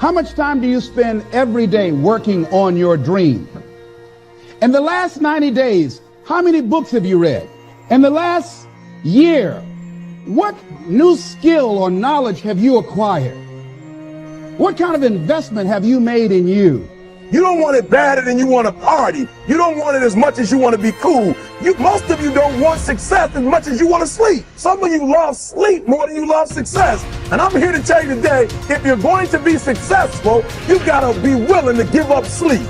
How much time do you spend every day working on your dream? In the last 90 days, how many books have you read? In the last year, what new skill or knowledge have you acquired? What kind of investment have you made in you? You don't want it badder than you want to party. You don't want it as much as you want to be cool. Most of you don't want success as much as you want to sleep. Some of you love sleep more than you love success. And I'm here to tell you today, if you're going to be successful, you gotta be willing to give up sleep.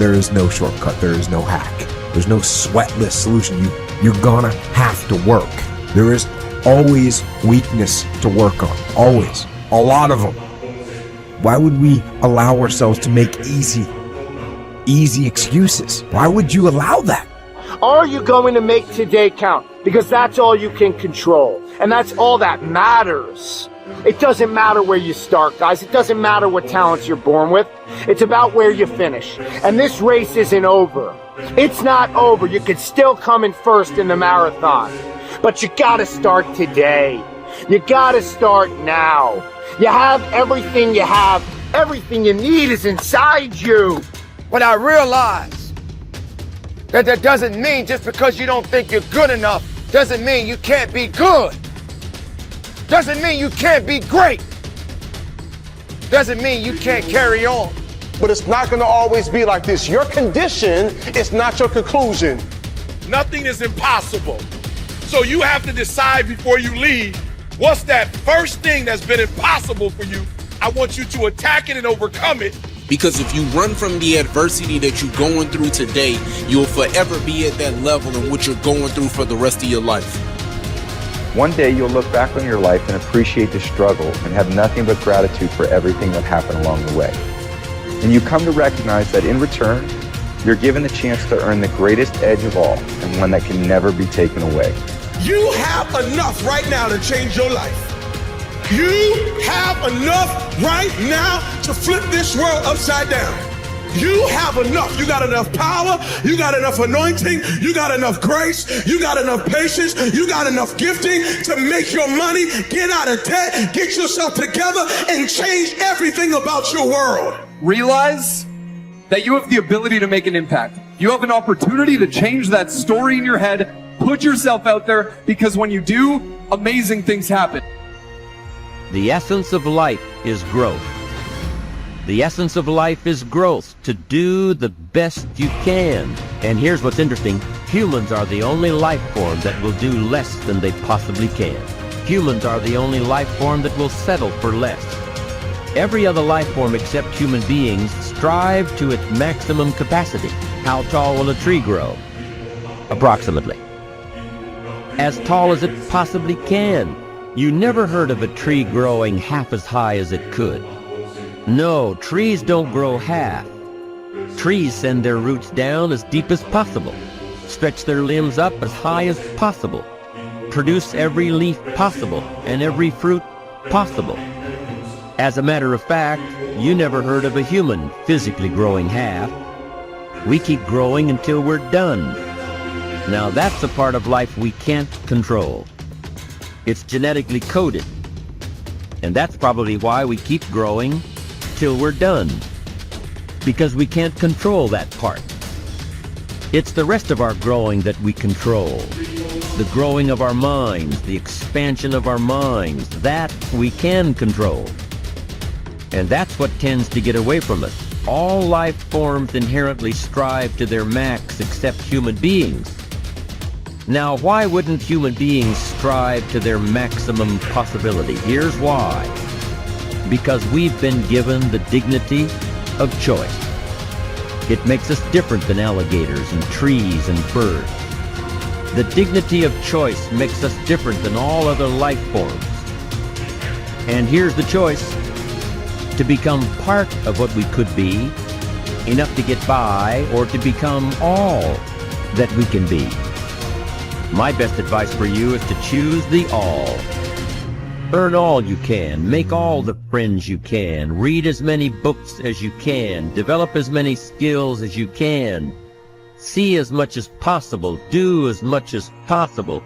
There is no shortcut. There is no hack. There's no sweatless solution. You're gonna have to work. There is always weakness to work on. Always. A lot of them. Why would we allow ourselves to make easy excuses? Why would you allow that? Are you going to make today count? Because that's all you can control. And that's all that matters. It doesn't matter where you start, guys. It doesn't matter what talents you're born with. It's about where you finish. And this race isn't over. It's not over. You could still come in first in the marathon. But you gotta start today. You gotta start now. You have everything you have. Everything you need is inside you. But I realize that doesn't mean just because you don't think you're good enough doesn't mean you can't be good. Doesn't mean you can't be great. Doesn't mean you can't carry on. But it's not gonna always be like this. Your condition is not your conclusion. Nothing is impossible. So you have to decide before you leave, what's that first thing that's been impossible for you? I want you to attack it and overcome it. Because if you run from the adversity that you're going through today, you'll forever be at that level in which you're going through for the rest of your life. One day you'll look back on your life and appreciate the struggle and have nothing but gratitude for everything that happened along the way. And you come to recognize that in return, you're given the chance to earn the greatest edge of all, and one that can never be taken away. You have enough right now to change your life. You have enough right now to flip this world upside down. You have enough. You got enough power. You got enough anointing. You got enough grace. You got enough patience. You got enough gifting to make your money, get out of debt, get yourself together, and change everything about your world. Realize that you have the ability to make an impact. You have an opportunity to change that story in your head. Put yourself out there, because when you do, amazing things happen. The essence of life is growth. The essence of life is growth, to do the best you can. And here's what's interesting. Humans are the only life form that will do less than they possibly can. Humans are the only life form that will settle for less. Every other life form except human beings strive to its maximum capacity. How tall will a tree grow? Approximately as tall as it possibly can. You never heard of a tree growing half as high as it could. No, trees don't grow half. Trees send their roots down as deep as possible, stretch their limbs up as high as possible, produce every leaf possible and every fruit possible. As a matter of fact, you never heard of a human physically growing half. We keep growing until we're done. Now that's a part of life we can't control. It's genetically coded. And that's probably why we keep growing till we're done. Because we can't control that part. It's the rest of our growing that we control. The growing of our minds, the expansion of our minds, that we can control. And that's what tends to get away from us. All life forms inherently strive to their max except human beings. Now, why wouldn't human beings strive to their maximum possibility? Here's why. Because we've been given the dignity of choice. It makes us different than alligators and trees and birds. The dignity of choice makes us different than all other life forms. And here's the choice: to become part of what we could be, enough to get by, or to become all that we can be. My best advice for you is to choose the all. Earn all you can, make all the friends you can, read as many books as you can, develop as many skills as you can, see as much as possible, do as much as possible,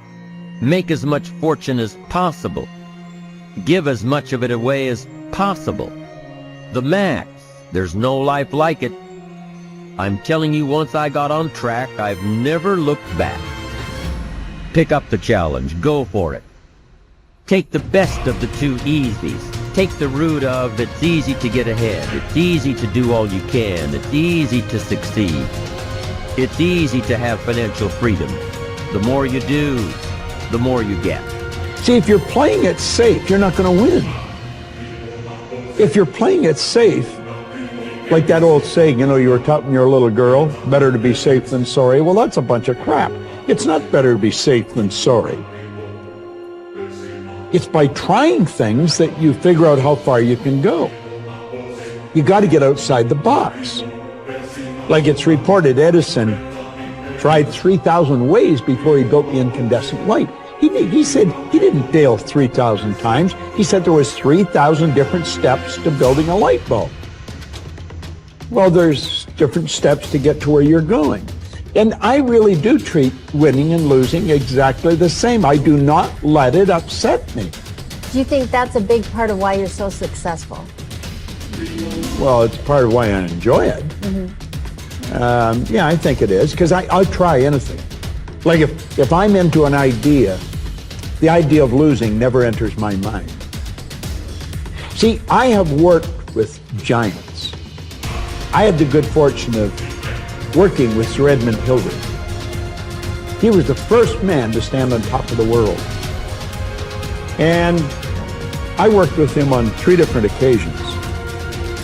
make as much fortune as possible, give as much of it away as possible. The max. There's no life like it. I'm telling you, once I got on track, I've never looked back. Pick up the challenge. Go for it. Take the best of the two easies. Take the route of it's easy to get ahead. It's easy to do all you can. It's easy to succeed. It's easy to have financial freedom. The more you do, the more you get. See, if you're playing it safe, you're not going to win. If you're playing it safe, like that old saying, you know, you were taught when you're a little girl, better to be safe than sorry. Well, that's a bunch of crap. It's not better to be safe than sorry. It's by trying things that you figure out how far you can go. You got to get outside the box. Like it's reported, Edison tried 3,000 ways before he built the incandescent light. He said he didn't fail 3,000 times. He said there was 3,000 different steps to building a light bulb. Well, there's different steps to get to where you're going. And I really do treat winning and losing exactly the same. I do not let it upset me. Do you think that's a big part of why you're so successful? Well, it's part of why I enjoy it. Yeah, I think it is, because I'll try anything. Like if I'm into an idea, the idea of losing never enters my mind. See, I have worked with giants. I had the good fortune of working with Sir Edmund Hillary. He was the first man to stand on top of the world. And I worked with him on 3 different occasions.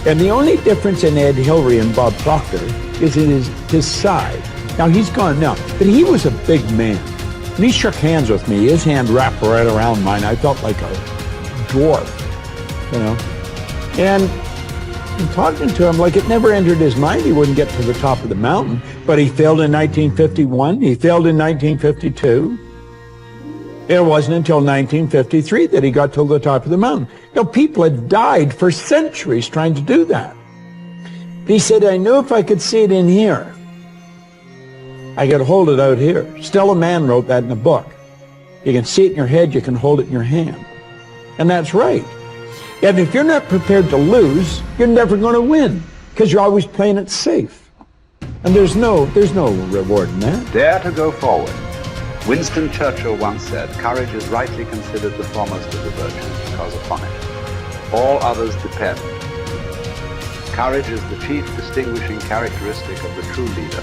And the only difference in Ed Hillary and Bob Proctor is in his side. Now, he's gone now, but he was a big man. And he shook hands with me. His hand wrapped right around mine. I felt like a dwarf, you know. And talking to him, like it never entered his mind he wouldn't get to the top of the mountain. But he failed in 1951. He failed in 1952. It wasn't until 1953 that he got to the top of the mountain. You know, people had died for centuries trying to do that. He said, I knew if I could see it in here, I could hold it out here. Stella Mann wrote that in a book. You can see it in your head, you can hold it in your hand. And that's right. And if you're not prepared to lose, you're never going to win, because you're always playing it safe. And there's no reward in that. Dare to go forward. Winston Churchill once said, courage is rightly considered the foremost of the virtues, because upon it all others depend. Courage is the chief distinguishing characteristic of the true leader.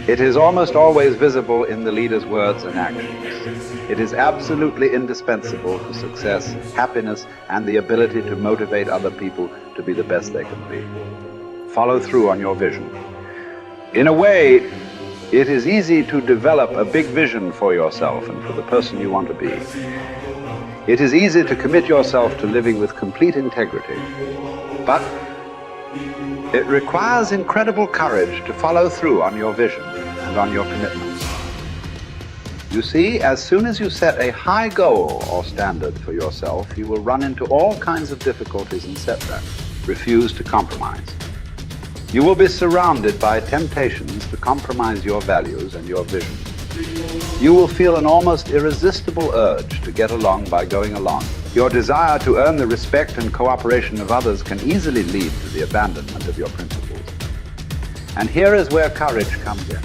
It is almost always visible in the leader's words and actions. It is absolutely indispensable for success, happiness, and the ability to motivate other people to be the best they can be. Follow through on your vision. In a way, it is easy to develop a big vision for yourself and for the person you want to be. It is easy to commit yourself to living with complete integrity. But it requires incredible courage to follow through on your vision and on your commitments. You see, as soon as you set a high goal or standard for yourself, you will run into all kinds of difficulties and setbacks. Refuse to compromise. You will be surrounded by temptations to compromise your values and your vision. You will feel an almost irresistible urge to get along by going along. Your desire to earn the respect and cooperation of others can easily lead to the abandonment of your principles. And here is where courage comes in.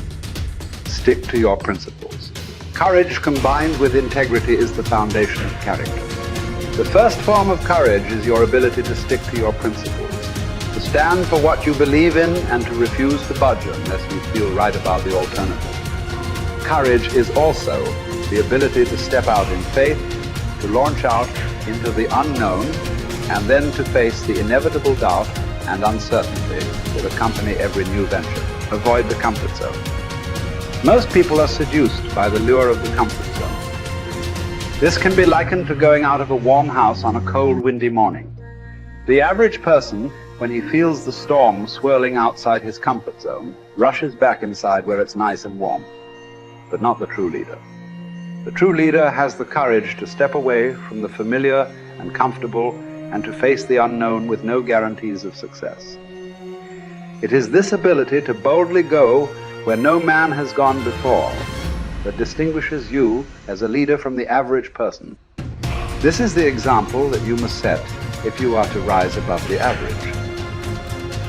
Stick to your principles. Courage combined with integrity is the foundation of character. The first form of courage is your ability to stick to your principles, to stand for what you believe in and to refuse to budge unless you feel right about the alternative. Courage is also the ability to step out in faith, to launch out into the unknown, and then to face the inevitable doubt and uncertainty that accompany every new venture. Avoid the comfort zone. Most people are seduced by the lure of the comfort zone. This can be likened to going out of a warm house on a cold, windy morning. The average person, when he feels the storm swirling outside his comfort zone, rushes back inside where it's nice and warm. But not the true leader. The true leader has the courage to step away from the familiar and comfortable and to face the unknown with no guarantees of success. It is this ability to boldly go where no man has gone before that distinguishes you as a leader from the average person. This is the example that you must set if you are to rise above the average.